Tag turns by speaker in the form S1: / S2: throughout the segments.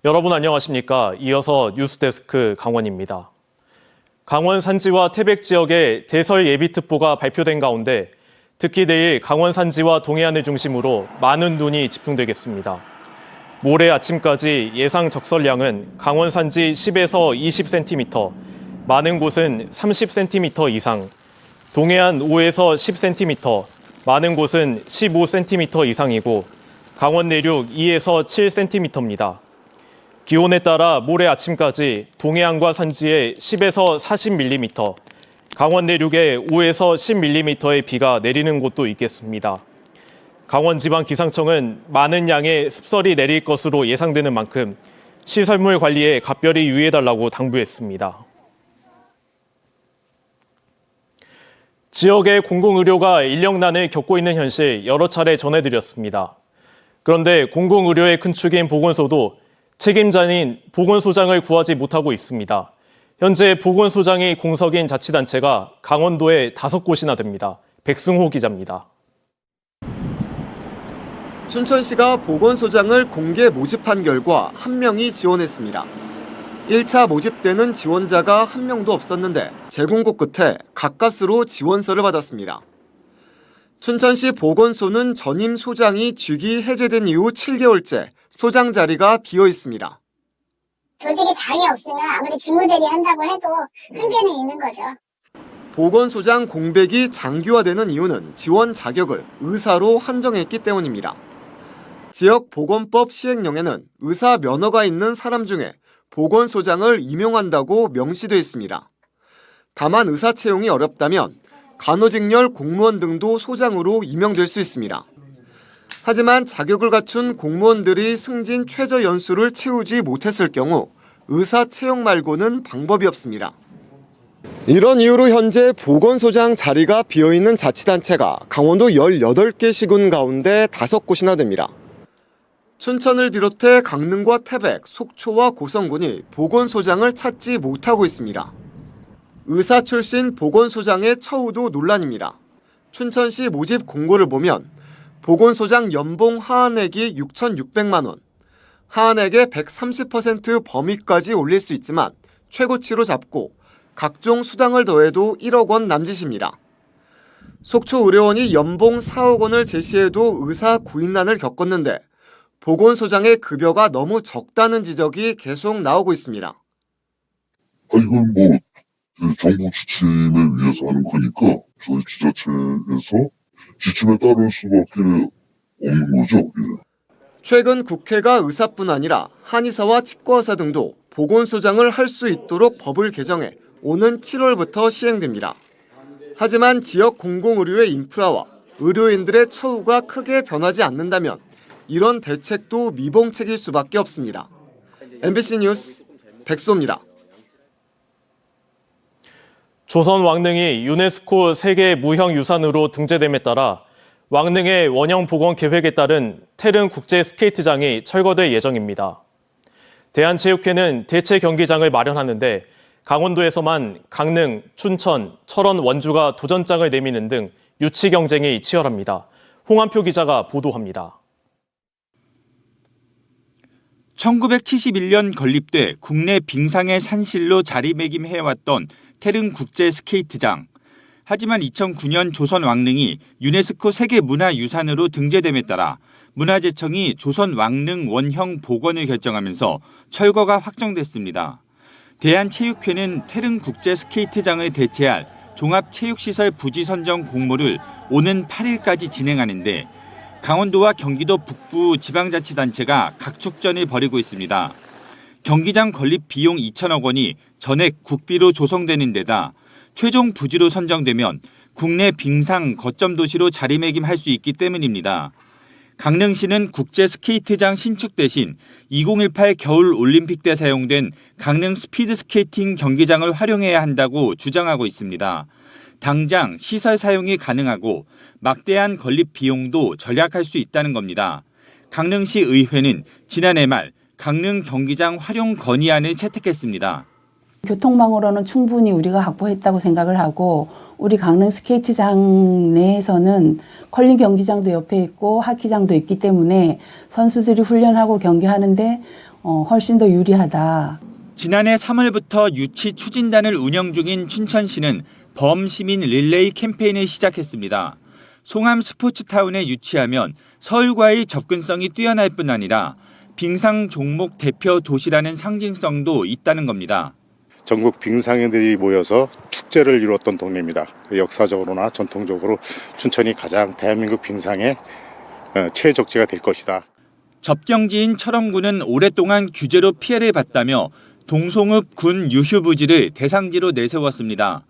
S1: 여러분 안녕하십니까? 이어서 뉴스데스크 강원입니다. 강원 산지와 태백 지역에 대설 예비특보가 발표된 가운데 특히 내일 강원 산지와 동해안을 중심으로 많은 눈이 집중되겠습니다. 모레 아침까지 예상 적설량은 강원 산지 10에서 20cm, 많은 곳은 30cm 이상, 동해안 5에서 10cm, 많은 곳은 15cm 이상이고 강원 내륙 2에서 7cm입니다. 기온에 따라 모레 아침까지 동해안과 산지에 10에서 40mm, 강원 내륙에 5에서 10mm의 비가 내리는 곳도 있겠습니다. 강원지방기상청은 많은 양의 습설이 내릴 것으로 예상되는 만큼 시설물 관리에 각별히 유의해달라고 당부했습니다. 지역의 공공의료가 인력난을 겪고 있는 현실 여러 차례 전해드렸습니다. 그런데 공공의료의 큰 축인 보건소도 책임자인 보건소장을 구하지 못하고 있습니다. 현재 보건소장이 공석인 자치단체가 강원도에 5곳이나 됩니다. 백승호 기자입니다.
S2: 춘천시가 보건소장을 공개 모집한 결과 1명이 지원했습니다. 1차 모집 때는 지원자가 1명도 없었는데 재공고 끝에 가까스로 지원서를 받았습니다. 춘천시 보건소는 전임 소장이 직위 해제된 이후 7개월째 소장 자리가 비어 있습니다.
S3: 조직에 자리 없으면 아무리 직무대리 한다고 해도 한계는 있는 거죠.
S2: 보건소장 공백이 장기화되는 이유는 지원 자격을 의사로 한정했기 때문입니다. 지역보건법 시행령에는 의사 면허가 있는 사람 중에 보건소장을 임용한다고 명시돼 있습니다. 다만 의사 채용이 어렵다면 간호직렬 공무원 등도 소장으로 임명될 수 있습니다. 하지만 자격을 갖춘 공무원들이 승진 최저 연수를 채우지 못했을 경우 의사 채용 말고는 방법이 없습니다. 이런 이유로 현재 보건소장 자리가 비어있는 자치단체가 강원도 18개 시군 가운데 5곳이나 됩니다. 춘천을 비롯해 강릉과 태백, 속초와 고성군이 보건소장을 찾지 못하고 있습니다. 의사 출신 보건소장의 처우도 논란입니다. 춘천시 모집 공고를 보면 보건소장 연봉 하한액이 6,600만 원, 하한액의 130% 범위까지 올릴 수 있지만 최고치로 잡고 각종 수당을 더해도 1억 원 남짓입니다. 속초 의료원이 연봉 4억 원을 제시해도 의사 구인난을 겪었는데 보건소장의 급여가 너무 적다는 지적이 계속 나오고 있습니다.
S4: 이건 정부 지침에 의해서 하는 거니까 저희 지자체에서 지침에 따를 수밖에 없는 거죠. 예.
S2: 최근 국회가 의사뿐 아니라 한의사와 치과의사 등도 보건소장을 할 수 있도록 법을 개정해 오는 7월부터 시행됩니다. 하지만 지역 공공의료의 인프라와 의료인들의 처우가 크게 변하지 않는다면 이런 대책도 미봉책일 수밖에 없습니다. MBC 뉴스 백소입니다.
S1: 조선 왕릉이 유네스코 세계 무형유산으로 등재됨에 따라 왕릉의 원형 복원 계획에 따른 태릉 국제 스케이트장이 철거될 예정입니다. 대한체육회는 대체 경기장을 마련하는데 강원도에서만 강릉, 춘천, 철원, 원주가 도전장을 내미는 등 유치 경쟁이 치열합니다. 홍한표 기자가 보도합니다.
S5: 1971년 건립돼 국내 빙상의 산실로 자리매김해왔던 태릉 국제 스케이트장. 하지만 2009년 조선 왕릉이 유네스코 세계문화유산으로 등재됨에 따라 문화재청이 조선 왕릉 원형 복원을 결정하면서 철거가 확정됐습니다. 대한체육회는 태릉 국제 스케이트장을 대체할 종합체육시설 부지 선정 공모를 오는 8일까지 진행하는데 강원도와 경기도 북부 지방자치단체가 각축전을 벌이고 있습니다. 경기장 건립 비용 2천억 원이 전액 국비로 조성되는 데다 최종 부지로 선정되면 국내 빙상 거점 도시로 자리매김할 수 있기 때문입니다. 강릉시는 국제 스케이트장 신축 대신 2018 겨울 올림픽 때 사용된 강릉 스피드 스케이팅 경기장을 활용해야 한다고 주장하고 있습니다. 당장 시설 사용이 가능하고 막대한 건립 비용도 절약할 수 있다는 겁니다. 강릉시 의회는 지난해 말 강릉 경기장 활용 건의안을 채택했습니다.
S6: 교통망으로는 충분히 우리가 확보했다고 생각을 하고 우리 강릉 스케이트장 내에서는 컬링 경기장도 옆에 있고 하키장도 있기 때문에 선수들이 훈련하고 경기하는데 훨씬 더 유리하다.
S5: 지난해 3월부터 유치 추진단을 운영 중인 춘천시는 범시민 릴레이 캠페인을 시작했습니다. 송암 스포츠타운에 유치하면 서울과의 접근성이 뛰어날 뿐 아니라 빙상 종목 대표 도시라는 상징성도 있다는 겁니다.
S7: 전국 빙상인들이 모여서 축제를 이루었던 동네입니다. 역사적으로나 전통적으로 춘천이 가장 대한민국 빙상의 최적지가 될 것이다.
S5: 접경지인 철원군은 오랫동안 규제로 피해를 봤다며 동송읍 군 유휴부지를 대상지로 내세웠습니다.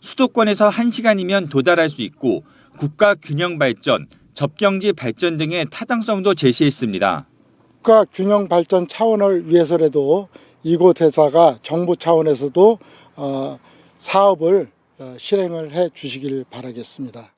S5: 수도권에서 1시간이면 도달할 수 있고 국가 균형 발전, 접경지 발전 등의 타당성도 제시했습니다.
S8: 국가 균형 발전 차원을 위해서라도 이곳에다가 정부 차원에서도 사업을 실행을 해 주시길 바라겠습니다.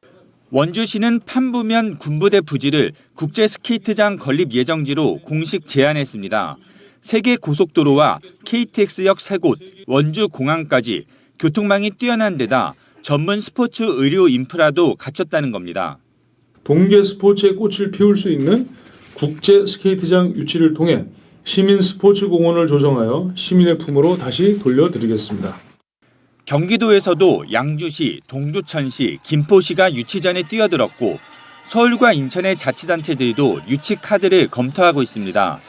S5: 원주시는 판부면 군부대 부지를 국제 스케이트장 건립 예정지로 공식 제안했습니다. 세계 고속도로와 KTX역 3곳, 원주 공항까지 교통망이 뛰어난 데다 전문 스포츠 의료 인프라도 갖췄다는 겁니다.
S9: 동계 스포츠의 꽃을 피울 수 있는 국제 스케이트장 유치를 통해 시민 스포츠 공원을 조성하여 시민의 품으로 다시 돌려드리겠습니다.
S5: 경기도에서도 양주시, 동두천시, 김포시가 유치전에 뛰어들었고 서울과 인천의 자치단체들도 유치 카드를 검토하고 있습니다.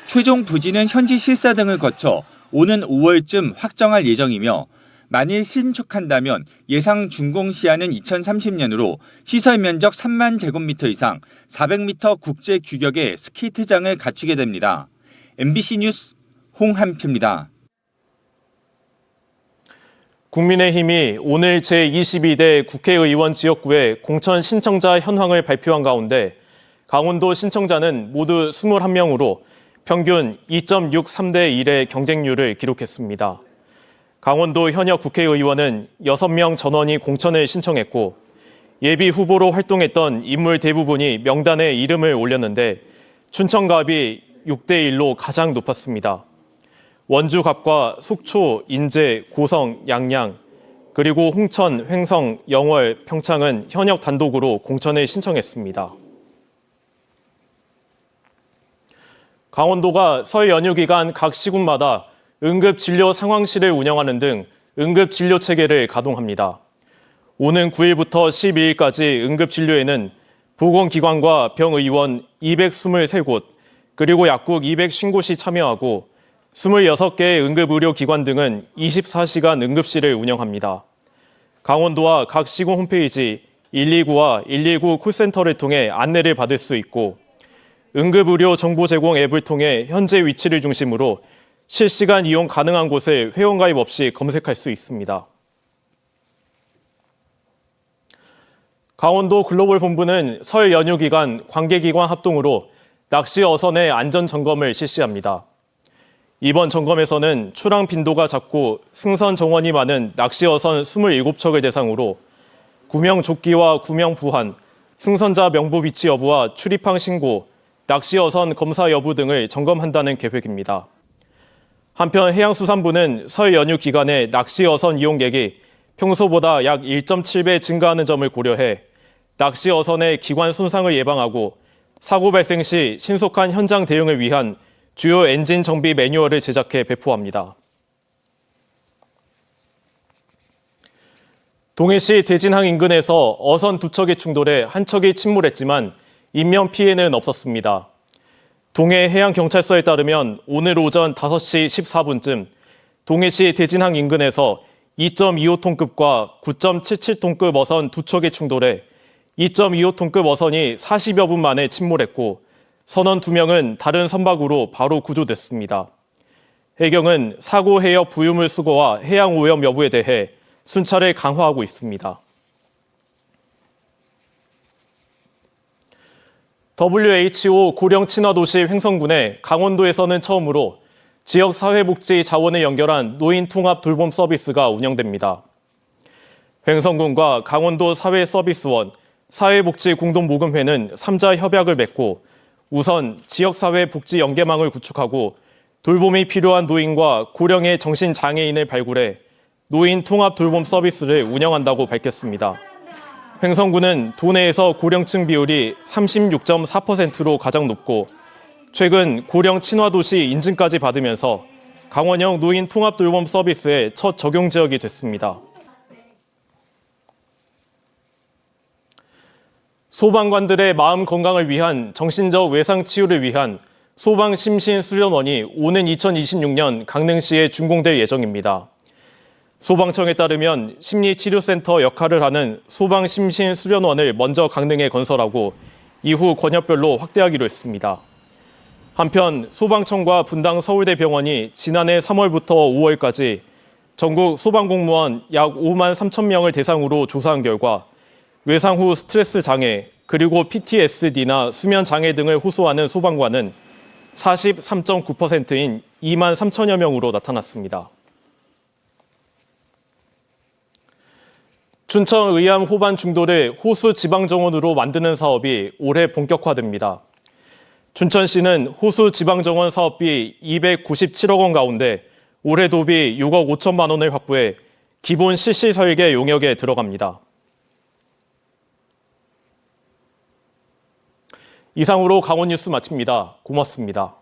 S5: 최종 부지는 현지 실사 등을 거쳐 오는 5월쯤 확정할 예정이며 만일 신축한다면 예상 준공 시한은 2030년으로 시설 면적 3만 제곱미터 이상 400m 국제 규격의 스케이트장을 갖추게 됩니다. MBC 뉴스 홍한표입니다.
S1: 국민의힘이 오늘 제22대 국회의원 지역구의 공천 신청자 현황을 발표한 가운데 강원도 신청자는 모두 21명으로 평균 2.63대 1의 경쟁률을 기록했습니다. 강원도 현역 국회의원은 6명 전원이 공천을 신청했고 예비 후보로 활동했던 인물 대부분이 명단에 이름을 올렸는데 춘천갑이 6대1로 가장 높았습니다. 원주갑과 속초, 인제, 고성, 양양, 그리고 홍천, 횡성, 영월, 평창은 현역 단독으로 공천을 신청했습니다. 강원도가 설 연휴 기간 각 시군마다 응급진료 상황실을 운영하는 등 응급진료 체계를 가동합니다. 오는 9일부터 12일까지 응급진료에는 보건기관과 병의원 223곳, 그리고 약국 250곳이 참여하고 26개의 응급의료기관 등은 24시간 응급실을 운영합니다. 강원도와 각 시군 홈페이지 129와 119 콜센터를 통해 안내를 받을 수 있고 응급의료 정보 제공 앱을 통해 현재 위치를 중심으로 실시간 이용 가능한 곳을 회원가입 없이 검색할 수 있습니다. 강원도 글로벌 본부는 설 연휴 기간 관계기관 합동으로 낚시 어선의 안전 점검을 실시합니다. 이번 점검에서는 출항 빈도가 작고 승선 정원이 많은 낚시 어선 27척을 대상으로 구명 조끼와 구명 부한, 승선자 명부 위치 여부와 출입항 신고, 낚시 어선 검사 여부 등을 점검한다는 계획입니다. 한편 해양수산부는 설 연휴 기간에 낚시 어선 이용객이 평소보다 약 1.7배 증가하는 점을 고려해 낚시 어선의 기관 손상을 예방하고 사고 발생 시 신속한 현장 대응을 위한 주요 엔진 정비 매뉴얼을 제작해 배포합니다. 동해시 대진항 인근에서 어선 2척이 충돌해 한 척이 침몰했지만 인명 피해는 없었습니다. 동해해양경찰서에 따르면 오늘 오전 5시 14분쯤 동해시 대진항 인근에서 2.25톤급과 9.77톤급 어선 2척이 충돌해 2.25톤급 어선이 40여 분 만에 침몰했고 선원 2명은 다른 선박으로 바로 구조됐습니다. 해경은 사고 해역 부유물 수거와 해양 오염 여부에 대해 순찰을 강화하고 있습니다. WHO 고령 친화도시 횡성군에 강원도에서는 처음으로 지역사회복지 자원을 연결한 노인 통합 돌봄 서비스가 운영됩니다. 횡성군과 강원도 사회서비스원, 사회복지공동모금회는 3자 협약을 맺고 우선 지역사회복지 연계망을 구축하고 돌봄이 필요한 노인과 고령의 정신장애인을 발굴해 노인 통합 돌봄 서비스를 운영한다고 밝혔습니다. 횡성군은 도내에서 고령층 비율이 36.4%로 가장 높고 최근 고령 친화도시 인증까지 받으면서 강원형 노인 통합 돌봄 서비스의 첫 적용 지역이 됐습니다. 소방관들의 마음 건강을 위한 정신적 외상 치유를 위한 소방 심신 수련원이 오는 2026년 강릉시에 준공될 예정입니다. 소방청에 따르면 심리치료센터 역할을 하는 소방 심신 수련원을 먼저 강릉에 건설하고 이후 권역별로 확대하기로 했습니다. 한편 소방청과 분당 서울대병원이 지난해 3월부터 5월까지 전국 소방공무원 약 5만 3천 명을 대상으로 조사한 결과 외상 후 스트레스 장애, 그리고 PTSD나 수면 장애 등을 호소하는 소방관은 43.9%인 2만 3천여 명으로 나타났습니다. 춘천 의암 호반 중도를 호수 지방정원으로 만드는 사업이 올해 본격화됩니다. 춘천시는 호수 지방정원 사업비 297억 원 가운데 올해 도비 6억 5천만 원을 확보해 기본 실시 설계 용역에 들어갑니다. 이상으로 강원 뉴스 마칩니다. 고맙습니다.